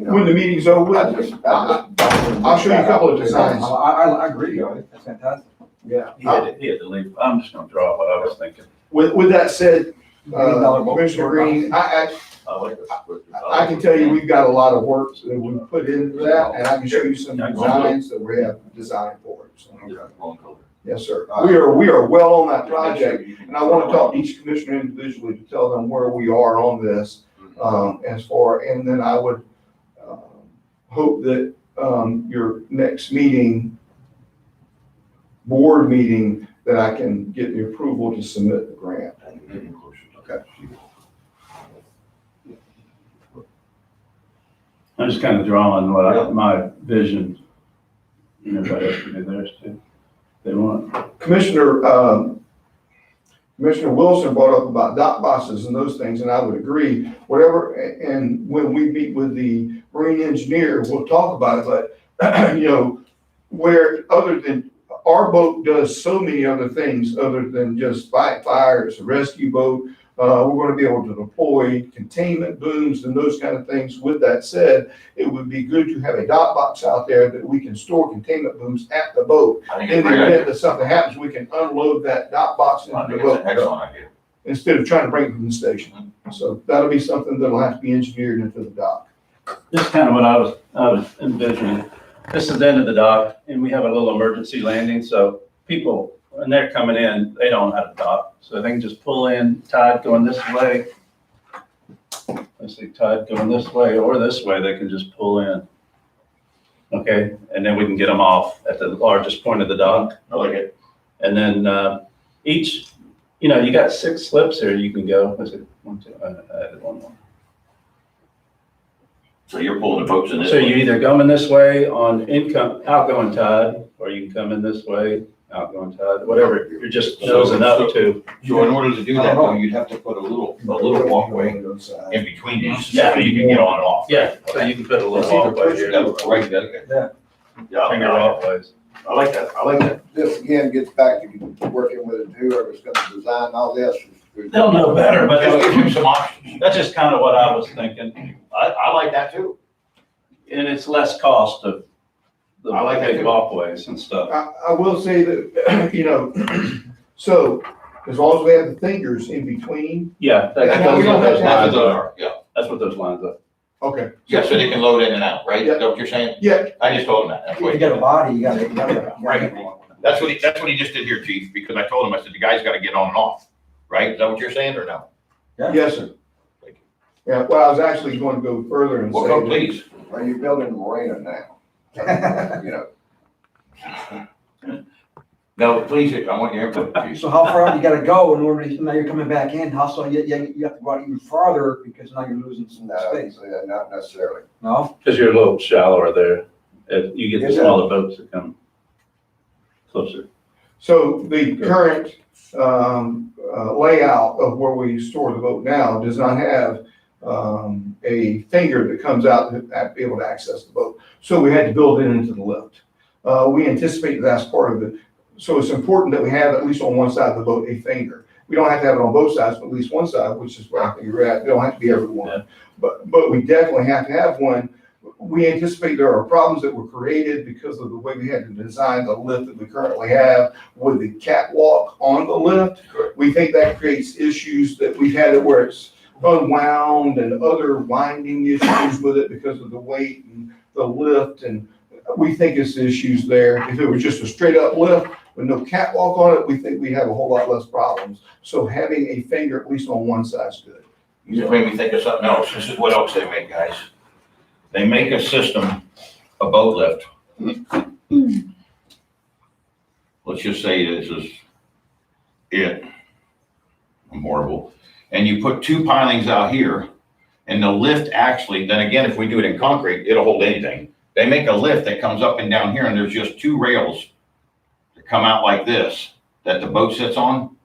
know, When the meeting's over I with, just. I'll show you a couple of designs. I agree, that's fantastic. yeah. He had to leave. I'm just gonna draw what I was thinking. With that said, $1 million boat. Commissioner Green, I like this. I can tell you, we've got a lot of work that we put into that, and I can show you some designs that we have designed for it. So, yes, sir. We are well on that project, and I want to talk to each commissioner individually to tell them where we are on this, and then I would, hope that, your next meeting, board meeting, that I can get the approval to submit the grant. Okay. I'm just kind of drawing my vision. Everybody else can do theirs too. They want. Commissioner Wilson brought up about dock boxes and those things, and I would agree, whatever, and when we meet with the marine engineer, we'll talk about it, but, you know, where other than, our boat does so many other things other than just fight fires, a rescue boat. We're gonna be able to deploy containment booms and those kind of things. With that said, it would be good to have a dock box out there that we can store containment booms at the boat. I think In it's a the great event idea. that something happens, we can unload that dock box I into think the it's an boat excellent idea. instead of trying to bring it from the station. So that'll be something that'll have to be engineered into the dock. This is kind of what I was envisioning. This is the end of the dock, and we have a little emergency landing, so people, when they're coming in, they don't know how to dock. So they can just pull in, tide going this way. Let's see, tide going this way or this way, they can just pull in. Okay, and then we can get them off at the largest point of the dock. I like it. And then each, you know, you got 6 slips here you can go. Let's see, 1, 2, I added one more. So you're pulling the boats in this So you way. either come in this way on outgoing tide, or you can come in this way, outgoing tide, whatever you're just nosing up to. So in order to do that, though, you'd have to put a little walkway in between these, so you can get on and off. Yeah, so you can put a little walkway here. Right, yeah. Yeah, Finger walkways. I like that, I like that. This again gets back to working with whoever's gonna design all this. They'll know better, but Just give you some options. that's just kind of what I was thinking. I like that too. And it's less cost of the I like that big too. walkways and stuff. I will say that, you know, so as long as we have the fingers in between, Yeah, Yeah, we don't have to have Yeah, that's what those lines are. okay. yeah, so they can load in and out, right? Is Yeah. that what you're saying? Yeah, I just told him that. That's If what you he got a did. body, you gotta. Right. That's what he just did here, chief, because I told him, I said, the guy's gotta get on and off, right? Is that what you're saying or no? yes, sir. Thank Yeah, well, I was actually going to go further and Well, say. go that- please. Are you building a marina now? You know, No, please, I want your input, chief. So how far out you gotta go in order to, now you're coming back in, how so, you have to go out even farther because now you're losing some no, space, not necessarily. no? Because you're a little shallower there. You get the Yeah. smaller boats that come closer. So the current layout of where we store the boat now does not have a finger that comes out to be able to access the boat. So we had to build it into the lift. We anticipate that's part of it. So it's important that we have at least on one side of the boat a finger. We don't have to have it on both sides, but at least one side, which is where I think you're at. It don't have to be every one. But we definitely have to have one. We anticipate there are problems that were created because of the way we had to design the lift that we currently have with the catwalk on the lift. We think that creates issues that we've had it where it's unwound and other winding issues with it because of the weight and the lift, and we think it's issues there. If it was just a straight up lift with no catwalk on it, we think we have a whole lot less problems. So having a finger at least on one side is good. You just made me think of something else. This is what else they make, guys. They make a system, a boat lift. Let's just say this is it. I'm horrible. And you put two pilings out here, and the lift actually, then again, if we do it in concrete, it'll hold anything. They make a lift that comes up and down here, and there's just two rails that come out like this, that the boat sits on,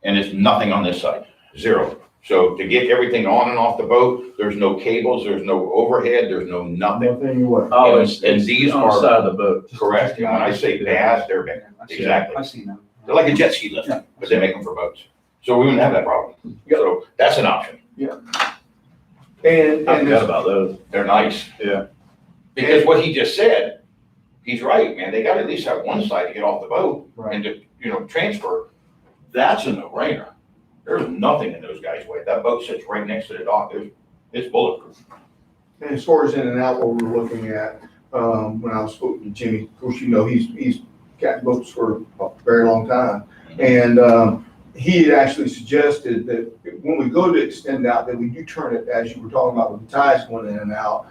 and it's nothing on this side, zero. So to get everything on and off the boat, there's no cables, there's no overhead, there's no nothing. Nothing away. Oh, And these on the are- side of the boat. Correct. And when I say bad, they're bad. Exactly. I've seen them. They're like a jet ski lift, Yeah. but they make them for boats. So we wouldn't have that problem. So that's an option. And I forgot there's- about those. They're nice. Yeah. Because what he just said, he's right, man. They gotta at least have one side to get off the boat and to, transfer. That's a no-brainer. There's nothing in those guys' way. That boat sits right next to the dock. It's bulletproof. And as far as in and out, what we were looking at, when I was spoken to Jimmy, of course, he's got boats for a very long time. And, he had actually suggested that when we go to extend out, that we do turn it, as you were talking about with the ties going in and out,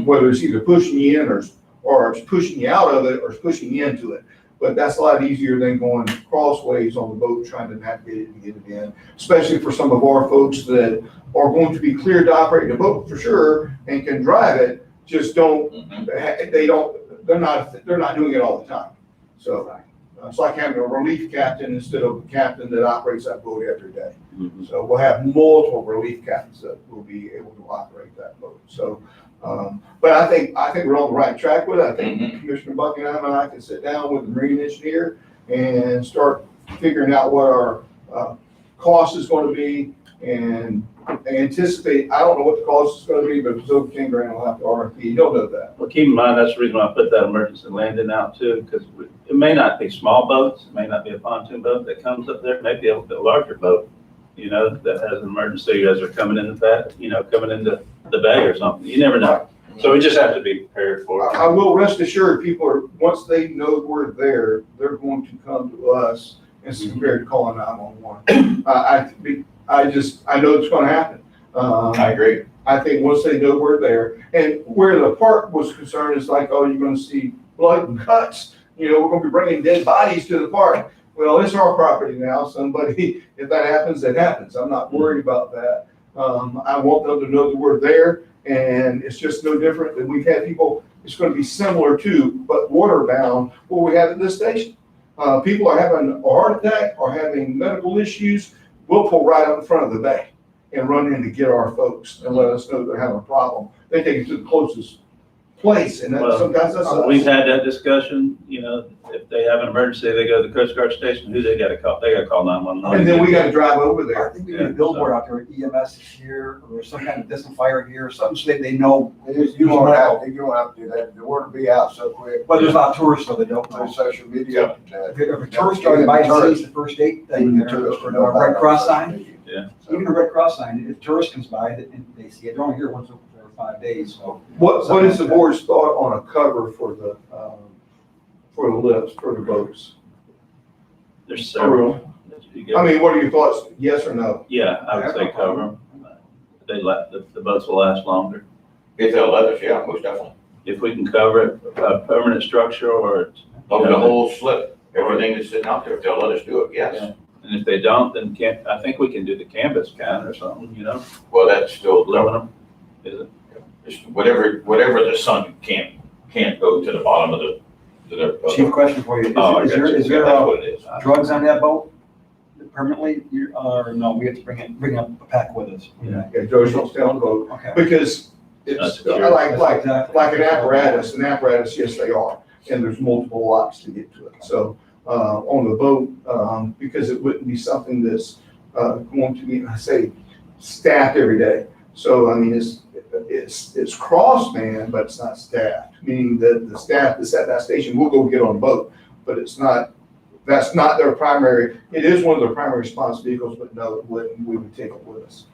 whether it's either pushing you in or it's pushing you out of it or it's pushing you into it. But that's a lot easier than going crossways on the boat, trying to navigate it and get it in, especially for some of our folks that are going to be cleared to operate the boat for sure and can drive it, just don't, they're not doing it all the time. So it's like having a relief captain instead of a captain that operates that boat every day. Mhm. So we'll have multiple relief captains that will be able to operate that boat. So, but I think we're on the right track with it. I think Commissioner Buckingham and I can sit down with the marine engineer and start figuring out what our cost is going to be and anticipate. I don't know what the cost is going to be, but if it's over 10 grand, I'll have to RFP. You'll know that. Well, keep in mind, that's the reason why I put that emergency landing out too, because it may not be small boats, it may not be a pontoon boat that comes up there, it may be a larger boat, that has an emergency as they're coming into coming into the bay or something. You never know. So we just have to be prepared for it. I will rest assured, people are, once they know we're there, they're going to come to us and compared to calling 911. I know it's going to happen. I agree. I think once they know we're there, and where the park was concerned, it's like, oh, you're going to see blood and guts. We're going to be bringing dead bodies to the park. Well, it's our property now. Somebody, if that happens, it happens. I'm not worried about that. I want them to know that we're there, and it's just no different than we've had people. It's going to be similar to, but waterbound, what we have at this station. People are having a heart attack or having medical issues. We'll pull right up in front of the bay and run in to get our folks and let us know they're having a problem. They take it to the closest place, and sometimes that's us. We've had that discussion, if they have an emergency, they go to the Coast Guard station, who they gotta call? They gotta call 911. And then we gotta drive over I there. think we need a billboard out there, EMS is here, or some kind of distant fire here, something so that they know. You don't have to do that. The word will be out so quick. But there's a lot of tourists, so they don't On know. social media. If a tourist driving by and sees the first date, then a Red Cross sign, even a Red Cross sign, if a tourist comes by and they see it, they're only here once every 5 days, so. What is the board's thought on a cover for the lifts, for the boats? There's several. I mean, what are your thoughts? Yes or no? Yeah, I would say cover them. The boats will last longer. If they'll let us, yeah, most definitely. If we can cover it, a permanent structure or. Of the whole slip, everything that's sitting out there, if they'll let us do it, yes. Yeah. And if they don't, then I think we can do the canvas can or something, Well, that's still, aluminum. Is it? it's whatever the sun can't go to the bottom of the. Chief, question for you, Oh, I is got you. there That's what it is. drugs on that boat permanently, or no, we have to bring up a pack with us? Yeah. Yeah, Joe's don't stay on the boat, Okay. because it's That's secure. like Exactly. an apparatus, yes, they are, and there's multiple locks to get to it. So, on the boat, because it wouldn't be something that's, going to be, I say, staffed every day. So, I mean, it's cross-manned, but it's not staffed, meaning that the staff that's at that station will go get on the boat, but that's not their primary, it is one of their primary response vehicles, but no, we would take it with us.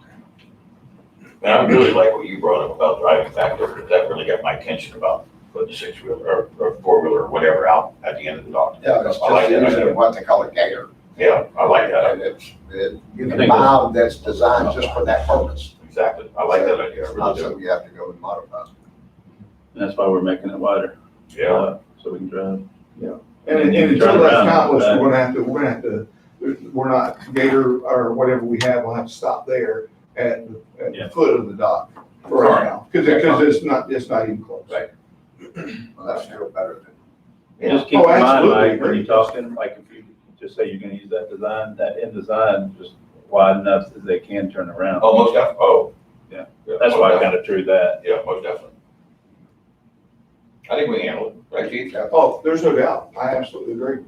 And I really like what you brought up about driving back there, because that really got my attention about putting the six-wheeler or four-wheeler or whatever out at the end of the dock. Yeah, it's I like just that using idea. what they call a gator. Yeah, I like that. And you can buy them that's designed just for that purpose. Exactly. I like that idea. I It's really not do. something you have to go and modify. And that's why we're making it wider. Yeah. So we can drive. And And you can until turn that's around. accomplished, we're gonna have to, we're not, Gator or whatever we have, we'll have to stop there at the Yeah. foot of the dock for right now. Cause it's not even close. Right. Well, that's still better than. Yeah. Just keep in mind, absolutely. Mike, when you're talking, like if you just say you're gonna use that design, that end design, just wide enough that they can turn around. Oh, most definitely. Oh. Yeah. Yeah, That's most why I definitely. kind of drew that. Yeah, most definitely. I think we can handle it, right, Chief? Oh, there's no doubt. I absolutely agree,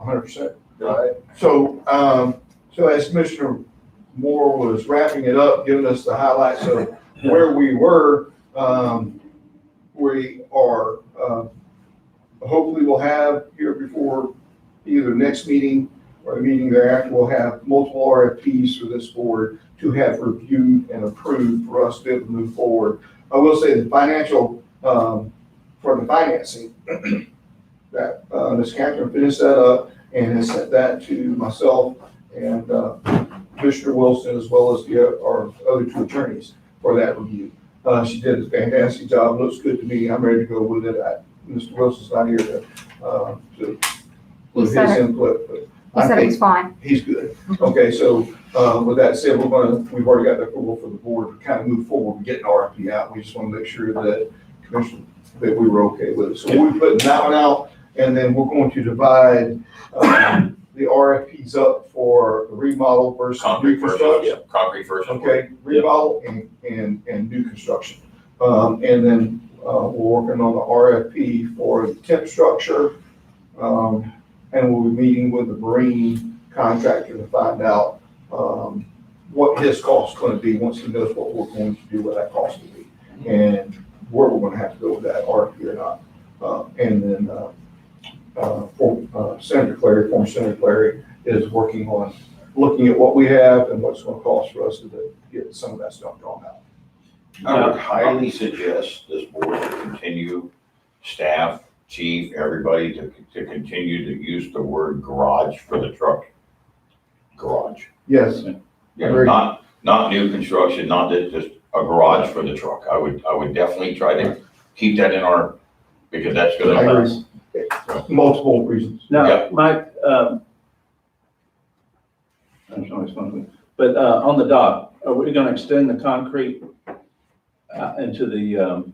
100%. Right. So, so as Commissioner Moore was wrapping it up, giving us the highlights of where we were, we are, hopefully we'll have here before either next meeting or the meeting thereafter, we'll have multiple RFPs for this board to have reviewed and approved for us to be able to move forward. I will say the financial, for the financing, that Ms. Catherine finished that up and has sent that to myself and Commissioner Wilson, as well as our other two attorneys for that review. She did a fantastic job, looks good to me, I'm ready to go with it. Mr. Wilson's not here to with his said it. input, but He I said it think was fine. he's good. Okay, so with that said, we've already got the approval for the board to kind of move forward and get an RFP out. We just want to make sure that Commissioner, that we were okay with it. So we're putting that one out, and then we're going to divide the RFPs up for the remodel versus Concrete first, reconstruction. yeah, concrete first. Okay, remodel and new construction. And then we're working on the RFP for the temp structure. And we'll be meeting with the marine contractor to find out what his cost's gonna be once he knows what we're going to do with that cost will be. And where we're gonna have to go with that RFP or not. And then Senator Clary, former Senator Clary, is working on looking at what we have and what's gonna cost for us to get some of that stuff drawn out. I would highly suggest this board to continue, staff, chief, everybody to continue to use the word garage for the truck. Garage. Yes, You know, Agreed. not new construction, not that, just a garage for the truck. I would definitely try to keep that in our, because that's I gonna. agree. Multiple reasons. Yeah. Now, Mike, I'm sorry, it's fun, but on the dock, are we gonna extend the concrete into the,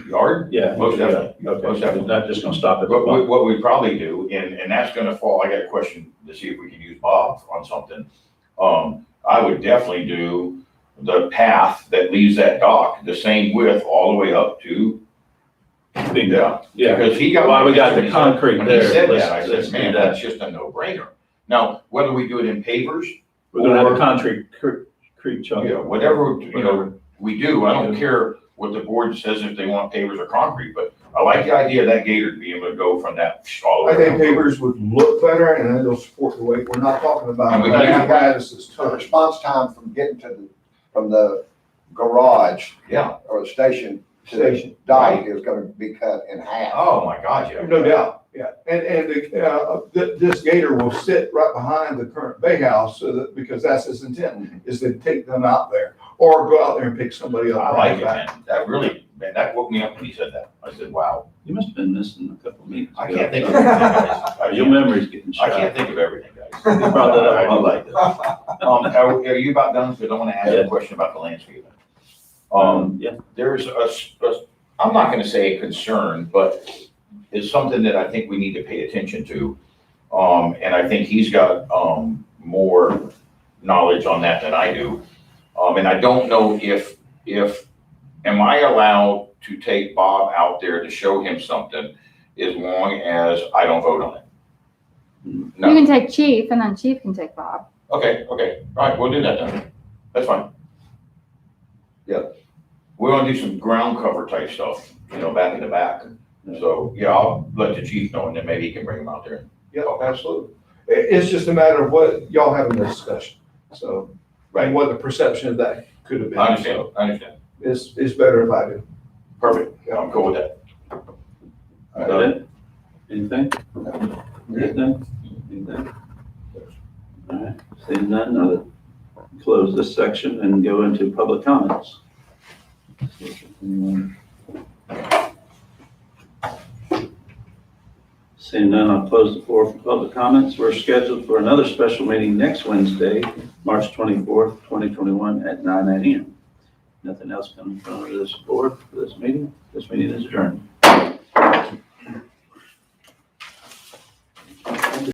Yard? yeah? Most definitely. Most Okay, definitely. it's not just gonna stop at the What we, bump. what we probably do, and that's gonna fall, I got a question to see if we can use Bob on something. I would definitely do the path that leaves that dock the same width all the way up to. Yeah. Yeah, Because he got. Why we got the concrete When he there, said let's- that, I let's said, do man, that. that's just a no-brainer. Now, whether we do it in pavers, we're gonna have a concrete creek chunk. whatever, we do, I don't care what the board says if they want pavers or concrete, but I like the idea of that gator to be able to go from that all the I way. think around. pavers would look better and it'll support the weight. We're not talking about. And we can- apparatus is The tough. response time from getting from the garage Yeah, or the station to the Station. dock is gonna be cut in half. oh my God, yeah. No doubt, yeah. This gator will sit right behind the current bay house so that, because that's his intent, is to take them out there or go out there and pick somebody up. I like it, man. That really, man, that woke me up when he said that. I said, wow, You must have been missing a couple of meetings. I can't think of everything, guys. Your memory's getting I shot. can't think of everything, guys. You brought that up. I do like that. Are you about done? Because I want to ask you a question about the landscaping. Yeah, There's I'm not gonna say a concern, but it's something that I think we need to pay attention to. And I think he's got, more knowledge on that than I do. And I don't know if, am I allowed to take Bob out there to show him something as long as I don't vote on it? You No, can take Chief and then Chief can take Bob. okay, all right, we'll do that then. That's fine. Yeah, we're gonna do some ground cover type stuff, back in the back. So, yeah, I'll let the chief know and then maybe he can bring him out there. Yeah, absolutely. It's just a matter of what y'all having a discussion. So, and what the perception of that could have been. I understand, I understand. It's better if I do. Perfect. I'm cool with that. Is that it? Anything? Anything? Anything? All right, seeing none, I'll close this section and go into public comments. See if anyone- Seeing none, I'll close the floor for public comments. We're scheduled for another special meeting next Wednesday, March 24th, 2021 at 9 a.m. Nothing else coming from this board for this meeting. This meeting is adjourned.